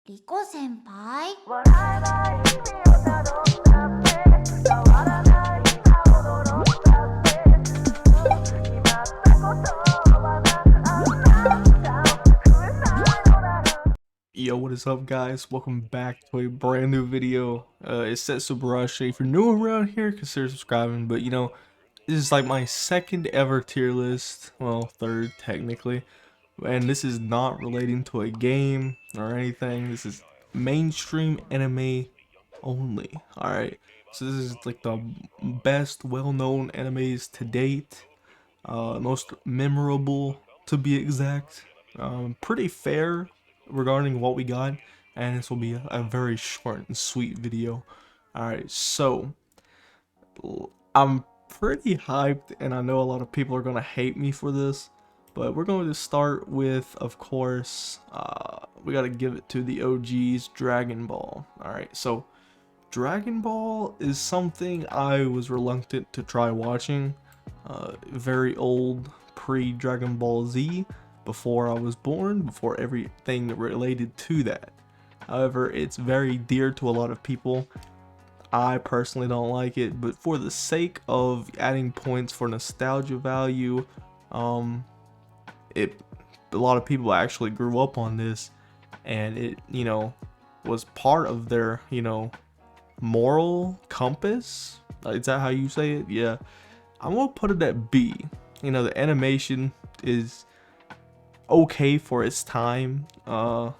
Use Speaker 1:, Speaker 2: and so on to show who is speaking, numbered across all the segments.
Speaker 1: リコ先輩。
Speaker 2: Yo, what is up, guys? Welcome back to a brand new video. It says Subarashii. If you're new around here, consider subscribing. But this is like my second ever tier list. Well, third technically. And this is not relating to a game or anything. This is mainstream anime only. Alright. So this is like the best well-known animes to date. Most memorable to be exact. Pretty fair regarding what we got, and this will be a very short and sweet video. Alright, so I'm pretty hyped, and I know a lot of people are gonna hate me for this, but we're going to start with, of course, we gotta give it to the OGs, Dragon Ball. Alright, so Dragon Ball is something I was reluctant to try watching. Very old, pre-Dragon Ball Z, before I was born, before everything related to that. However, it's very dear to a lot of people. I personally don't like it, but for the sake of adding points for nostalgia value, a lot of people actually grew up on this, and it, was part of their, moral compass. Is that how you say it? Yeah. I'm gonna put it at B. The animation is okay for its time. Of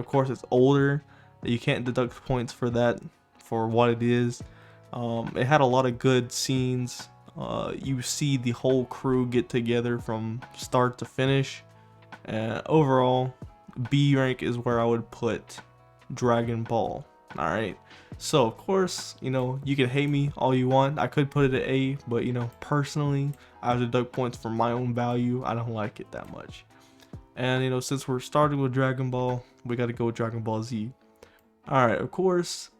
Speaker 2: course, it's older. You can't deduct points for that, for what it is. It had a lot of good scenes. You see the whole crew get together from start to finish. And overall, B rank is where I would put Dragon Ball. Alright, so of course, you can hate me all you want. I could put it at A, but personally, I have to deduct points for my own value. I don't like it that much. And since we're starting with Dragon Ball, we gotta go with Dragon Ball Z. Alright, of course,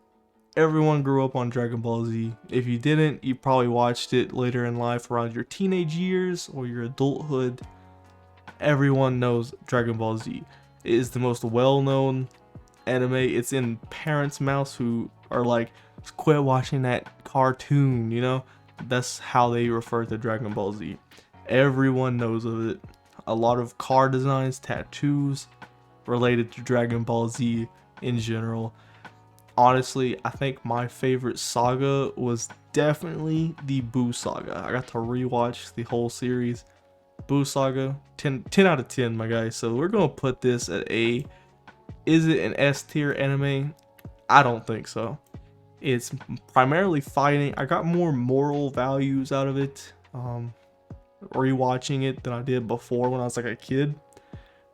Speaker 2: everyone grew up on Dragon Ball Z. If you didn't, you probably watched it later in life around your teenage years or your adulthood. Everyone knows Dragon Ball Z. It is the most well-known anime. It's in parents' mouths who are like, quit watching that cartoon, that's how they refer to Dragon Ball Z. Everyone knows of it. A lot of car designs, tattoos related to Dragon Ball Z in general. Honestly, I think my favorite saga was definitely the Buu saga. I got to rewatch the whole series. Buu saga, 10 out of 10, my guys. So we're gonna put this at A. Is it an S tier anime? I don't think so. It's primarily fighting. I got more moral values out of it rewatching it than I did before when I was like a kid,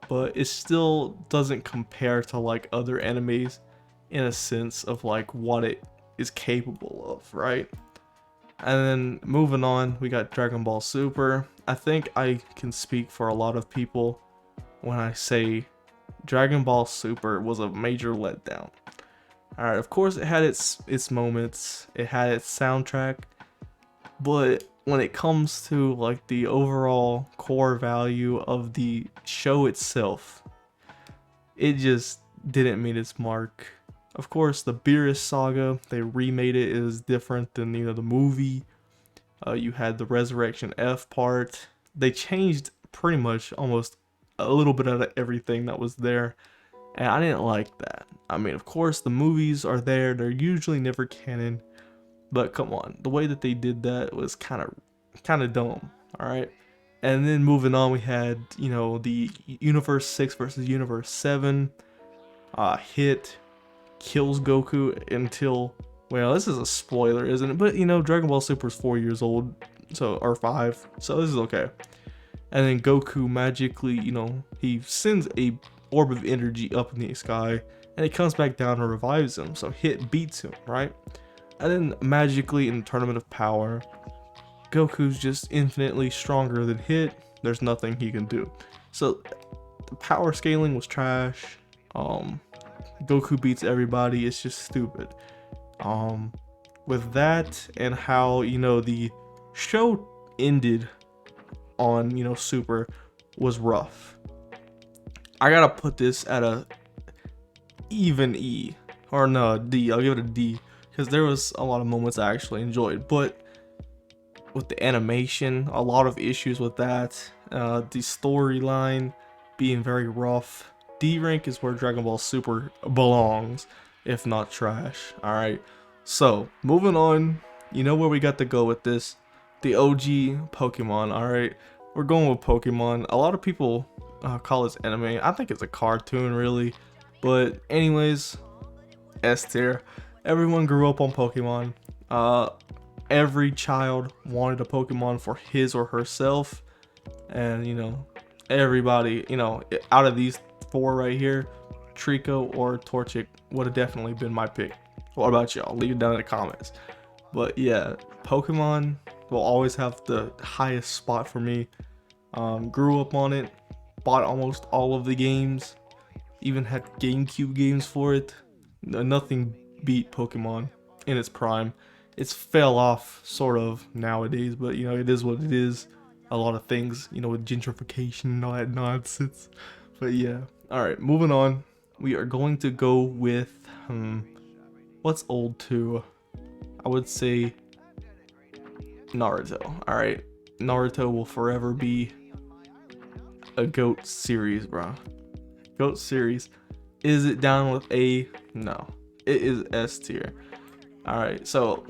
Speaker 2: but it still doesn't compare to like other animes in a sense of like what it is capable of, right? And then moving on, we got Dragon Ball Super. I think I can speak for a lot of people when I say Dragon Ball Super was a major letdown. Alright, of course it had its moments, it had its soundtrack, but when it comes to like the overall core value of the show itself, it just didn't meet its mark. Of course, the Beerus saga, they remade it. It was different than the movie. You had the Resurrection F part. They changed pretty much almost a little bit out of everything that was there, and I didn't like that. I mean, of course, the movies are there. They're usually never canon, but come on, the way that they did that was kind of dumb. All right, and then moving on, we had the Universe 6 versus Universe 7. Hit kills Goku until, well, this is a spoiler, isn't it? But Dragon Ball Super is 4 years old, so, or 5, so this is okay. And then Goku magically, he sends a orb of energy up in the sky, and it comes back down and revives him. So Hit beats him, right? And then magically in the Tournament of Power, Goku's just infinitely stronger than Hit. There's nothing he can do. So the power scaling was trash. Goku beats everybody. It's just stupid. With that and how the show ended on Super was rough. I gotta put this at a even E, or no, D. I'll give it a D because there was a lot of moments I actually enjoyed, but with the animation, a lot of issues with that. The storyline being very rough. D rank is where Dragon Ball Super belongs, if not trash. Alright, so moving on, you know where we got to go with this? The OG Pokemon, alright? We're going with Pokemon. A lot of people call this anime. I think it's a cartoon, really. But, anyways, S tier. Everyone grew up on Pokemon. Every child wanted a Pokemon for his or herself, and you know, everybody, you know, out of these four right here, Trico or Torchic would have definitely been my pick. What about y'all? Leave it down in the comments. But yeah, Pokemon will always have the highest spot for me. Grew up on it, bought almost all of the games, even had GameCube games for it. Nothing beat Pokemon in its prime. It's fell off sort of nowadays, but you know, it is what it is. A lot of things, you know, with gentrification and all that nonsense. But yeah, all right, moving on. We are going to go with what's old too? I would say Naruto. All right, Naruto will forever be a GOAT series, bro. GOAT series. Is it down with A? No, it is S tier. All right, so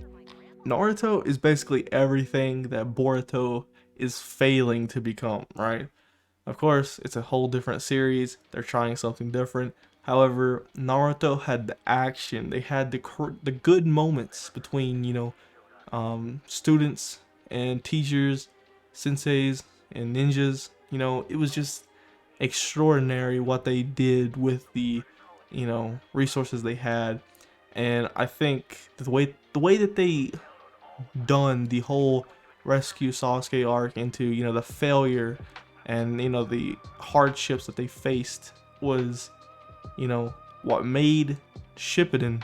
Speaker 2: Naruto is basically everything that Boruto is failing to become, right? Of course, it's a whole different series. They're trying something different. However, Naruto had the action. They had the good moments between, you know, students and teachers, senseis and ninjas. You know, it was just extraordinary what they did with the, you know, resources they had. And I think the way that they done the whole rescue Sasuke arc into, you know, the failure and, you know, the hardships that they faced was, you know, what made Shipodin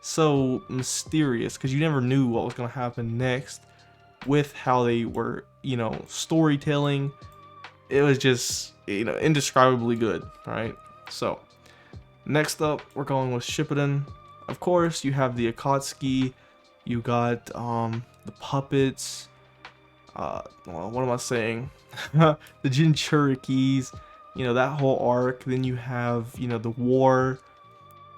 Speaker 2: so mysterious, because you never knew what was going to happen next with how they were, you know, storytelling. It was just, you know, indescribably good, right? So next up, we're going with Shipodin. Of course, you have the Akatsuki, you got the puppets, well, what am I saying? The Jinchurikis, you know, that whole arc. Then you have, you know, the war.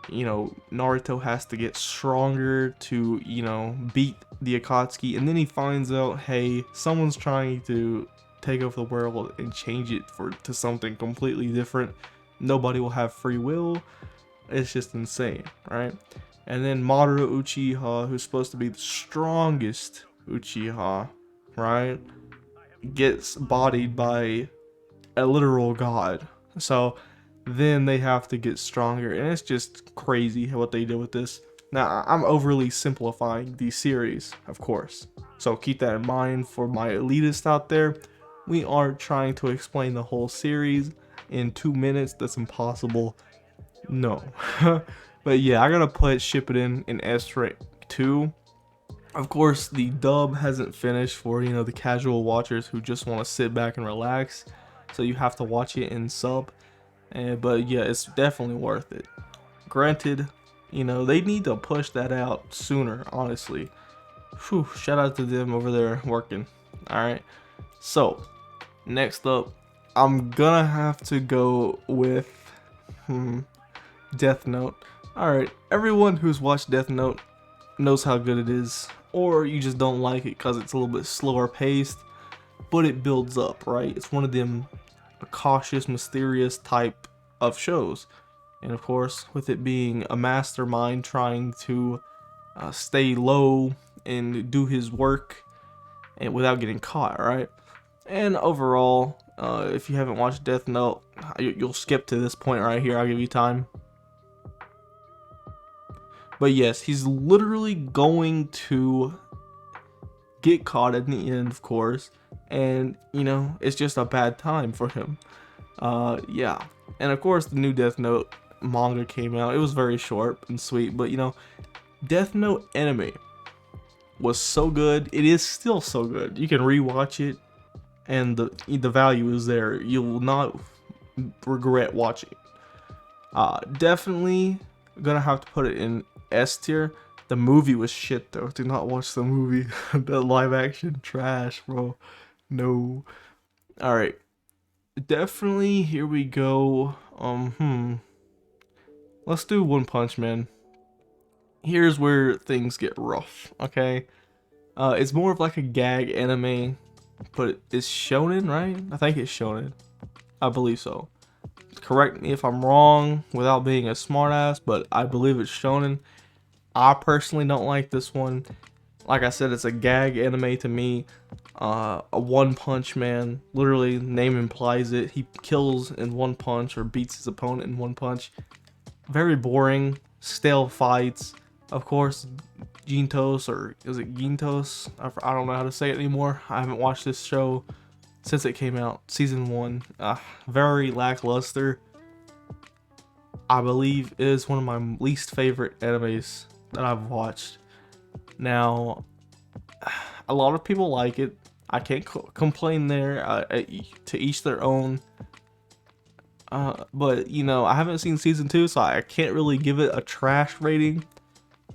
Speaker 2: You know, Naruto has to get stronger to, you know, beat the Akatsuki, and then he finds out, hey, someone's trying to take over the world and change it to something completely different. Nobody will have free will. It's just insane, right? And then Madara Uchiha, who's supposed to be the strongest Uchiha, right, gets bodied by a literal god. So then they have to get stronger, and it's just crazy what they did with this. Now, I'm overly simplifying the series, of course, so keep that in mind for my elitists out there. We are trying to explain the whole series in 2 minutes. That's impossible. No. But yeah, I gotta put Shippuden in S rank 2. Of course, the dub hasn't finished for, you know, the casual watchers who just want to sit back and relax. So you have to watch it in sub. But yeah, it's definitely worth it. Granted, you know, they need to push that out sooner, honestly. Whew, shout out to them over there working. Alright, so next up, I'm gonna have to go with Death Note. Alright, everyone who's watched Death Note knows how good it is, or you just don't like it because it's a little bit slower paced, but it builds up, right? It's one of them cautious, mysterious type of shows. And of course, with it being a mastermind trying to stay low and do his work and without getting caught, right? And overall, if you haven't watched Death Note, you'll skip to this point right here. I'll give you time. But yes, he's literally going to get caught at the end, of course, and you know, it's just a bad time for him. Yeah, and of course the new Death Note manga came out. It was very short and sweet, but you know, Death Note anime was so good. It is still so good. You can rewatch it, and the value is there. You will not regret watching. Definitely gonna have to put it in S tier. The movie was shit though. Do not watch the movie. The live action trash, bro. No. All right. Definitely. Here we go. Let's do One Punch Man. Here's where things get rough. Okay. It's more of like a gag anime, but it's shonen, right? I think it's shonen. I believe so. Correct me if I'm wrong without being a smartass, but I believe it's shonen. I personally don't like this one. Like I said, it's a gag anime to me. A One Punch Man, literally name implies it. He kills in one punch or beats his opponent in one punch. Very boring, stale fights. Of course, Gintos, or is it Gintos? I don't know how to say it anymore. I haven't watched this show since it came out, season 1. Very lackluster. I believe it is one of my least favorite animes that I've watched. Now, a lot of people like it. I can't complain there. To each their own. But you know, I haven't seen season 2, so I can't really give it a trash rating.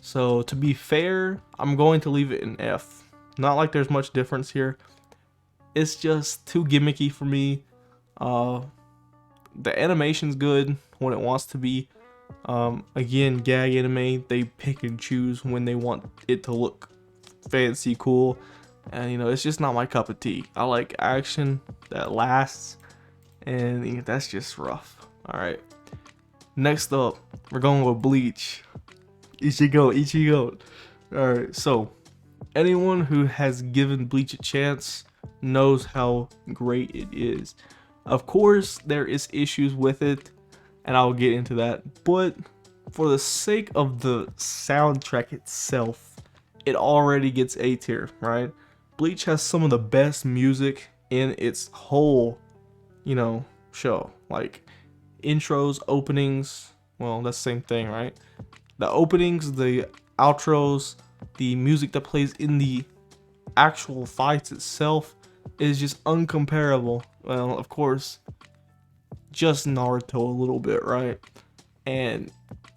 Speaker 2: So to be fair, I'm going to leave it in F. Not like there's much difference here. It's just too gimmicky for me. The animation's good when it wants to be. Again, gag anime, they pick and choose when they want it to look fancy, cool, and you know, it's just not my cup of tea. I like action that lasts, and that's just rough. All right, next up, we're going with Bleach. Ichigo. All right, so anyone who has given Bleach a chance knows how great it is. Of course, there is issues with it, and I'll get into that, but for the sake of the soundtrack itself, it already gets A tier, right? Bleach has some of the best music in its whole, show. Like intros, openings, well, that's the same thing, right? The openings, the outros, the music that plays in the actual fights itself is just uncomparable. Well, of course, just Naruto a little bit, right? And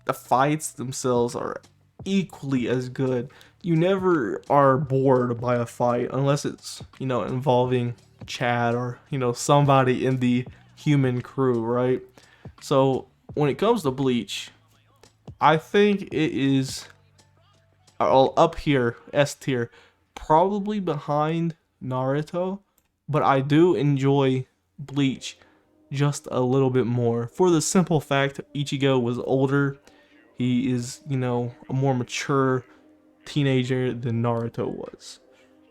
Speaker 2: the fights themselves are equally as good. You never are bored by a fight unless it's, involving Chad or, somebody in the human crew, right? So when it comes to Bleach, I think it is all up here, S tier, probably behind Naruto, but I do enjoy Bleach just a little bit more for the simple fact Ichigo was older. He is, a more mature teenager than Naruto was.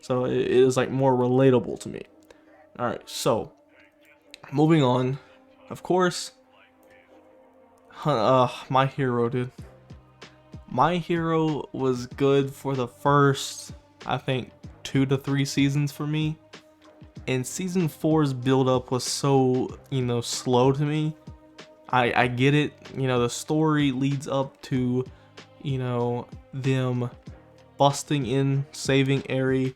Speaker 2: So it is like more relatable to me. Alright, so moving on. Of course, My Hero, dude. My Hero was good for the first, I think, 2 to 3 seasons for me. And season 4's build up was so, slow to me. I get it, the story leads up to, them busting in, saving Eri,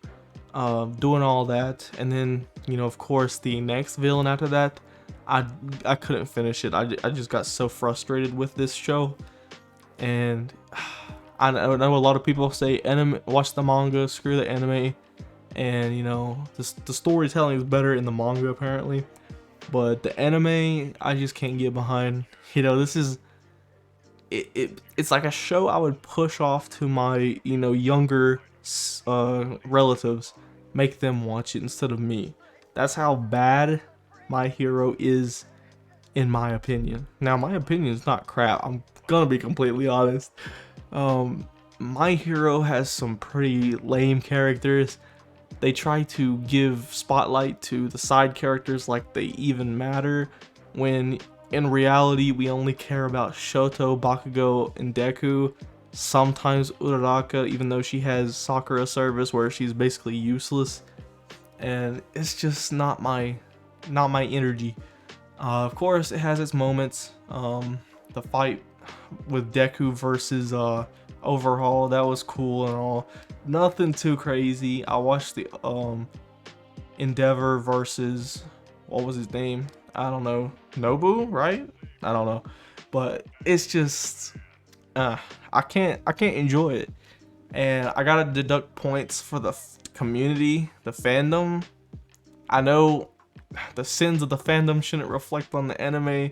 Speaker 2: doing all that, and then, of course, the next villain after that, I couldn't finish it. I just got so frustrated with this show, and I know a lot of people say watch the manga, screw the anime, and the storytelling is better in the manga apparently, but the anime I just can't get behind. This is it's like a show I would push off to my younger relatives, make them watch it instead of me. That's how bad My Hero is, in my opinion. Now my opinion is not crap, I'm gonna be completely honest. My Hero has some pretty lame characters. They try to give spotlight to the side characters like they even matter, when in reality we only care about Shoto, Bakugo, and Deku. Sometimes Uraraka, even though she has Sakura service where she's basically useless, and it's just not my energy. Of course, it has its moments. The fight with Deku versus Overhaul, that was cool and all. Nothing too crazy. I watched the Endeavor versus, what was his name? I don't know. Nobu, right? I don't know. but it's just I can't enjoy it, and I gotta deduct points for the community, the fandom. I know the sins of the fandom shouldn't reflect on the anime,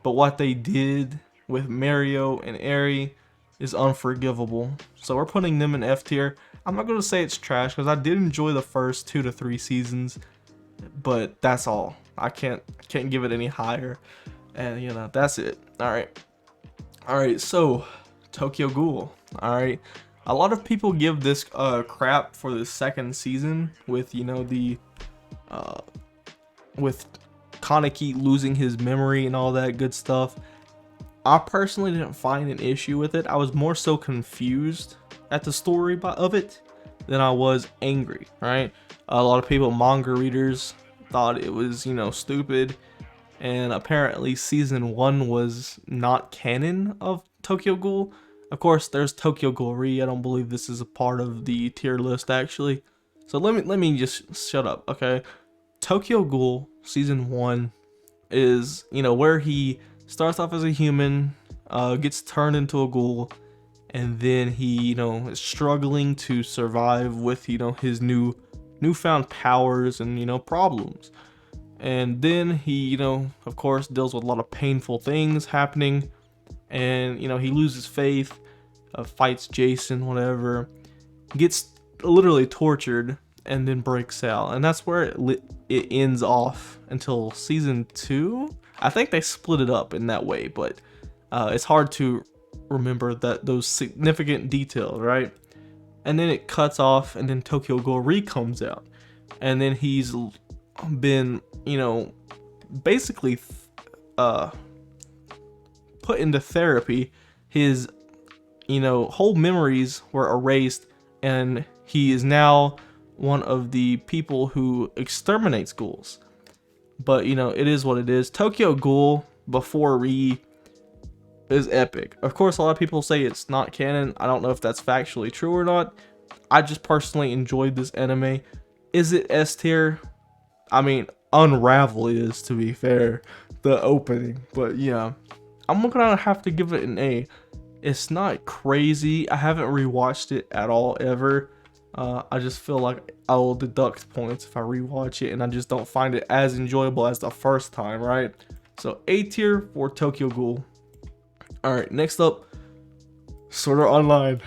Speaker 2: but what they did with Mario and Eri is unforgivable. So we're putting them in F tier. I'm not gonna say it's trash because I did enjoy the first 2 to 3 seasons, but that's all. I can't give it any higher, and you know that's it. All right. So Tokyo Ghoul. All right. A lot of people give this crap for the second season with the with Kaneki losing his memory and all that good stuff. I personally didn't find an issue with it. I was more so confused at the story of it than I was angry, right? A lot of people, manga readers, thought it was, stupid. And apparently season 1 was not canon of Tokyo Ghoul. Of course, there's Tokyo Ghoul Re. I don't believe this is a part of the tier list actually. So let me just shut up, okay? Tokyo Ghoul season 1 is, where he starts off as a human, gets turned into a ghoul, and then he, is struggling to survive with, his newfound powers and, problems. And then he, of course, deals with a lot of painful things happening, and, he loses faith, fights Jason, whatever, gets literally tortured, and then breaks out. And that's where it ends off until season 2. I think they split it up in that way, but it's hard to remember those significant details, right? And then it cuts off, and then Tokyo Ghoul Re comes out, and then he's been, basically put into therapy. His, whole memories were erased, and he is now one of the people who exterminates ghouls. But it is what it is. Tokyo Ghoul before Re is epic. Of course, a lot of people say it's not canon. I don't know if that's factually true or not. I just personally enjoyed this anime. Is it S tier? I mean, Unravel is, to be fair, the opening. But yeah, I'm gonna have to give it an A. It's not crazy. I haven't rewatched it at all ever. I just feel like I will deduct points if I rewatch it, and I just don't find it as enjoyable as the first time, right? So A tier for Tokyo Ghoul. Alright, next up, Sword Art Online.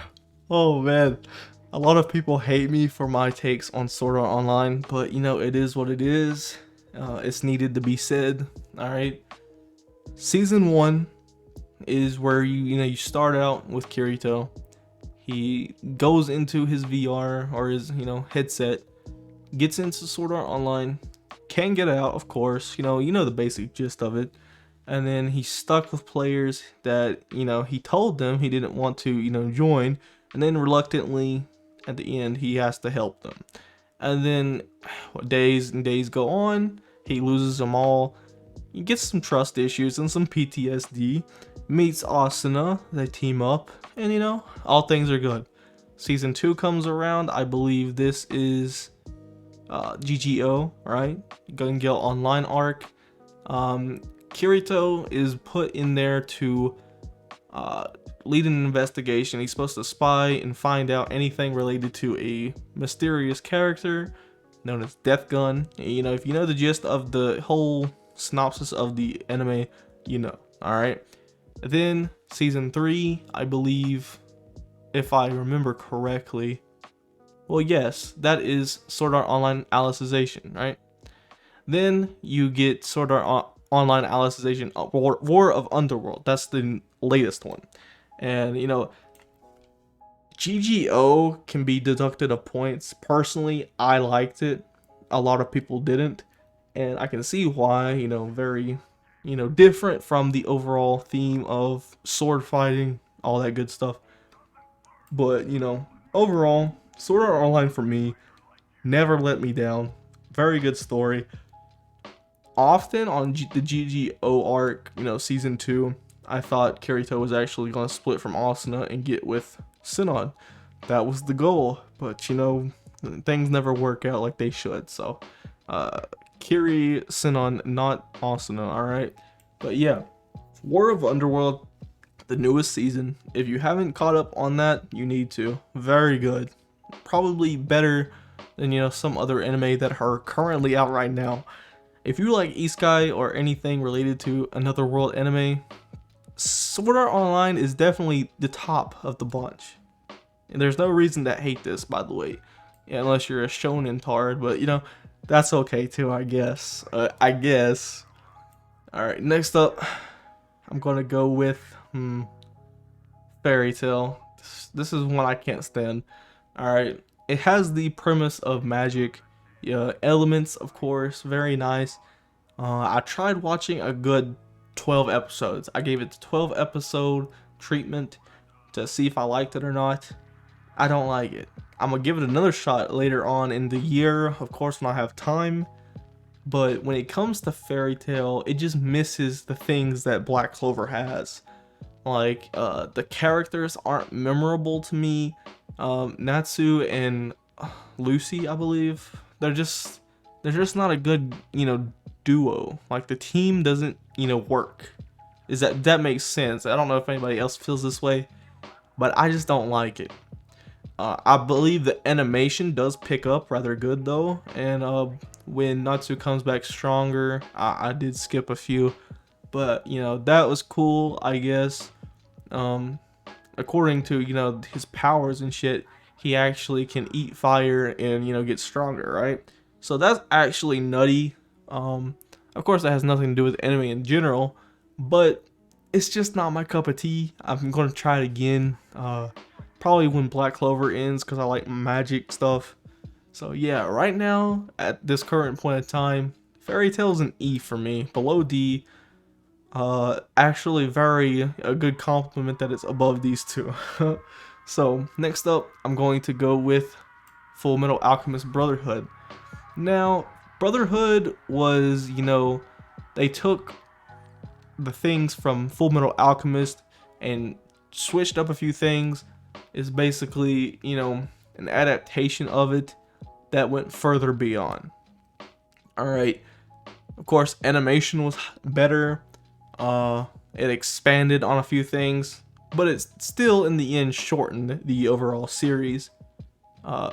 Speaker 2: Oh man, a lot of people hate me for my takes on Sword Art Online, but it is what it is. It's needed to be said. Alright, season 1 is where you start out with Kirito. He goes into his VR or his headset, gets into Sword Art Online, can get out, of course, you know the basic gist of it, and then he's stuck with players that he told them he didn't want to join, and then reluctantly at the end he has to help them. And then days and days go on, he loses them all, he gets some trust issues and some PTSD, meets Asuna, they team up, and all things are good. Season 2 comes around. I believe this is GGO, right? Gun Gale Online arc. Kirito is put in there to lead an investigation. He's supposed to spy and find out anything related to a mysterious character known as Death Gun. If you know the gist of the whole synopsis of the anime, alright? Then season 3, I believe, if I remember correctly, well, yes, that is Sword Art Online Alicization, right? Then you get Sword Art Online Alicization War of Underworld. That's the latest one. And GGO can be deducted of points. Personally, I liked it. A lot of people didn't, and I can see why. Very different from the overall theme of sword fighting, all that good stuff. But overall, Sword Art Online for me never let me down. Very good story. Often on the GGO arc, season 2, I thought Kirito was actually going to split from Asuna and get with Sinon. That was the goal, but things never work out like they should. So Kiri, Sinon, not Asuna, alright? But yeah, War of Underworld, the newest season. If you haven't caught up on that, you need to. Very good. Probably better than, you know, some other anime that are currently out right now. If you like isekai or anything related to another world anime, Sword Art Online is definitely the top of the bunch. And there's no reason to hate this, by the way. Yeah, unless you're a shonen tard, but you know, that's okay too, I guess. Alright, next up, I'm gonna go with Fairy Tail. This is one I can't stand. Alright, it has the premise of magic, elements, of course, very nice. I tried watching a good 12 episodes. I gave it the 12 episode treatment to see if I liked it or not. I don't like it. I'm gonna give it another shot later on in the year, of course, when I have time. But when it comes to Fairy Tail, it just misses the things that Black Clover has. Like, the characters aren't memorable to me. Natsu and Lucy, I believe, they're just not a good, you know, duo. Like, the team doesn't, you know, work. Is that makes sense? I don't know if anybody else feels this way, but I just don't like it. I believe the animation does pick up rather good though, and when Natsu comes back stronger, I did skip a few, but you know, that was cool, I guess. According to, you know, his powers and shit, he actually can eat fire and, you know, get stronger, right? So that's actually nutty. Of course that has nothing to do with anime in general, but it's just not my cup of tea. I'm gonna try it again, probably when Black Clover ends, because I like magic stuff. So yeah, right now, at this current point in time, Fairy Tail's an E for me, below D. Actually a good compliment that it's above these two. So next up, I'm going to go with Full Metal Alchemist Brotherhood. Now, Brotherhood was, you know, they took the things from Full Metal Alchemist and switched up a few things. It's basically, you know, an adaptation of it that went further beyond. Alright, of course, animation was better. It expanded on a few things, but it's still in the end shortened the overall series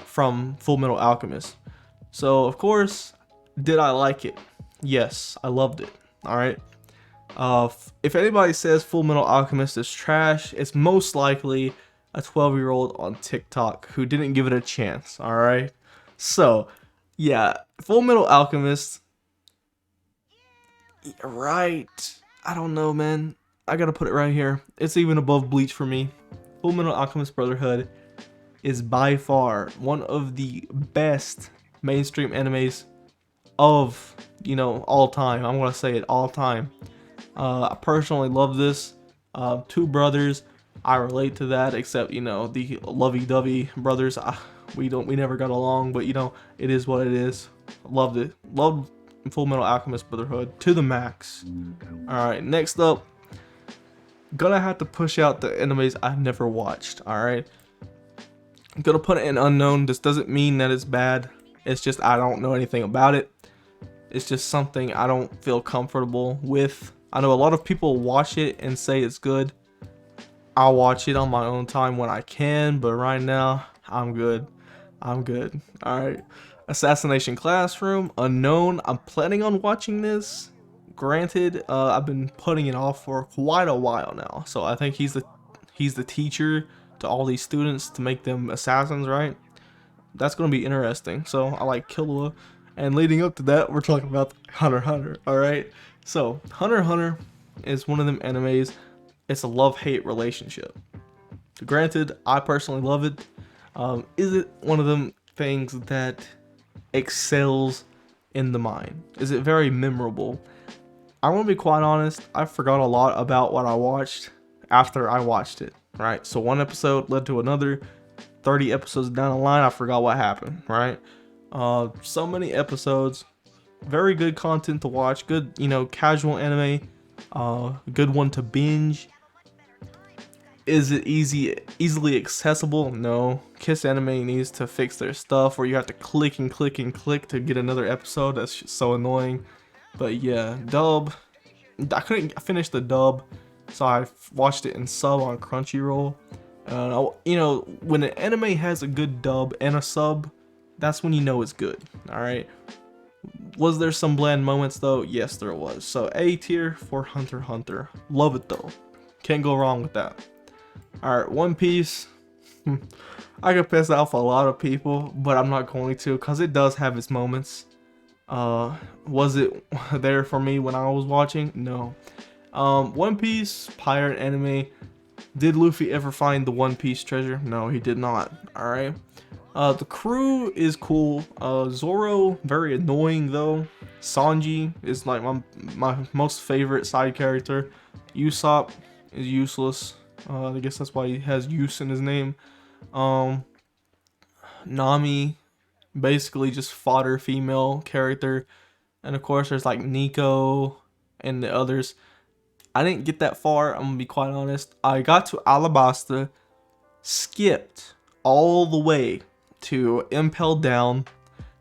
Speaker 2: from Full Metal Alchemist. So of course, did I like it? Yes, I loved it. Alright. If anybody says Full Metal Alchemist is trash, it's most likely a 12-year-old on TikTok who didn't give it a chance. Alright. So yeah, Full Metal Alchemist. Right. I don't know, man. I gotta put it right here. It's even above Bleach for me. Full Metal Alchemist Brotherhood is by far one of the best mainstream animes of, you know, all time. I'm gonna say it, all time. I personally love this. Two brothers. I relate to that, except, you know, the lovey-dovey brothers. We never got along, but you know, it is what it is. Loved it. Loved Full Metal Alchemist Brotherhood to the max. Alright, next up, gonna have to push out the animes I've never watched. Alright, I'm gonna put it in unknown. This doesn't mean that it's bad, it's just I don't know anything about it. It's just something I don't feel comfortable with. I know a lot of people watch it and say it's good. I'll watch it on my own time when I can, but right now I'm good. Alright, Assassination Classroom, unknown. I'm planning on watching this. Granted, I've been putting it off for quite a while now. So I think he's the teacher to all these students to make them assassins, right? That's gonna be interesting. So I like Killua, and leading up to that, we're talking about Hunter x Hunter. All right. So Hunter x Hunter is one of them animes. It's a love-hate relationship. Granted, I personally love it. Is it one of them things that excels in the mind? Is it very memorable? I want to be quite honest, I forgot a lot about what I watched after I watched it, right? So one episode led to another. 30 episodes down the line, I forgot what happened, right? So many episodes, very good content to watch, good, you know, casual anime, good one to binge. Is it easily accessible? No. Kiss Anime needs to fix their stuff where you have to click and click and click to get another episode. That's just so annoying. But yeah, dub, I couldn't finish the dub, so I watched it in sub on Crunchyroll. You know, when an anime has a good dub and a sub, that's when you know it's good. All right. Was there some bland moments though? Yes, there was. So A tier for Hunter x Hunter. Love it though. Can't go wrong with that. All right, One Piece. I could piss off a lot of people, but I'm not going to, because it does have its moments. Was it there for me when I was watching? No. One Piece, pirate anime. Did Luffy ever find the One Piece treasure? No, he did not. Alright. The crew is cool. Zoro, very annoying though. Sanji is like my most favorite side character. Usopp is useless. I guess that's why he has use in his name. Nami, basically just fodder female character. And of course there's like Nico and the others. I didn't get that far, I'm gonna be quite honest. I got to Alabasta, skipped all the way to Impel Down,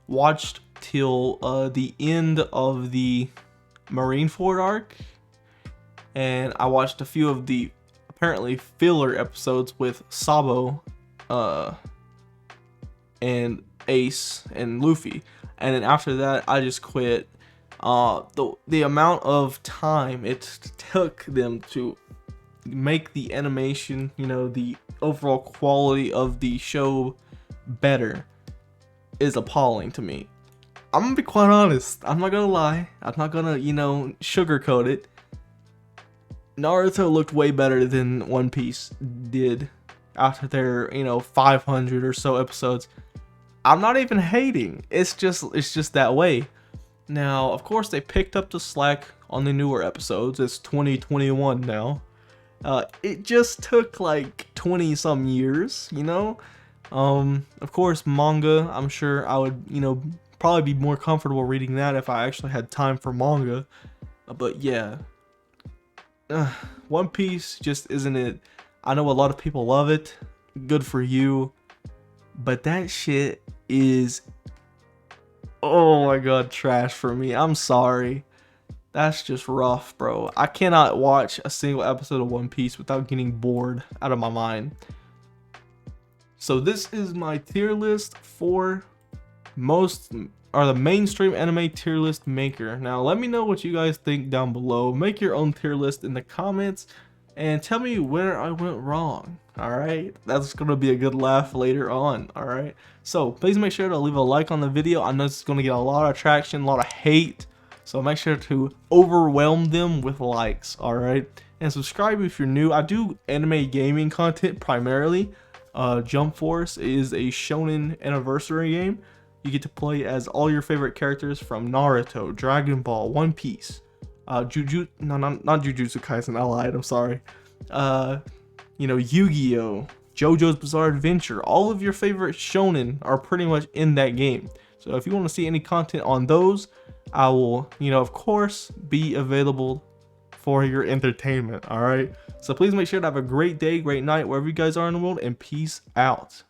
Speaker 2: watched till the end of the Marineford arc, and I watched a few of the apparently filler episodes with Sabo and Ace and Luffy, and then after that I just quit. The amount of time it took them to make the animation, you know, the overall quality of the show better is appalling to me. I'm gonna be quite honest, I'm not gonna lie, I'm not gonna, you know, sugarcoat it. Naruto looked way better than One Piece did after their, you know, 500 or so episodes. I'm not even hating, it's just that way. Now, of course, they picked up the slack on the newer episodes. It's 2021 now. It just took like 20 some years, you know? Of course, manga, I'm sure I would, you know, probably be more comfortable reading that if I actually had time for manga. But yeah, One Piece just isn't it. I know a lot of people love it. Good for you. But that shit is, oh my god, trash for me. I'm sorry. That's just rough, bro. I cannot watch a single episode of One Piece without getting bored out of my mind. So this is my tier list for the mainstream anime tier list maker. Now let me know what you guys think down below. Make your own tier list in the comments and tell me where I went wrong. Alright, that's gonna be a good laugh later on. Alright, so please make sure to leave a like on the video. I know this is gonna get a lot of traction, a lot of hate, so make sure to overwhelm them with likes. Alright, and subscribe if you're new. I do anime gaming content primarily. Jump Force is a shonen anniversary game. You get to play as all your favorite characters from Naruto, Dragon Ball, One Piece, not Jujutsu Kaisen, I lied, I'm sorry. You know, Yu-Gi-Oh, JoJo's Bizarre Adventure, all of your favorite shonen are pretty much in that game. So if you want to see any content on those, I will, you know, of course, be available for your entertainment. All right, so please make sure to have a great day, great night, wherever you guys are in the world, and peace out.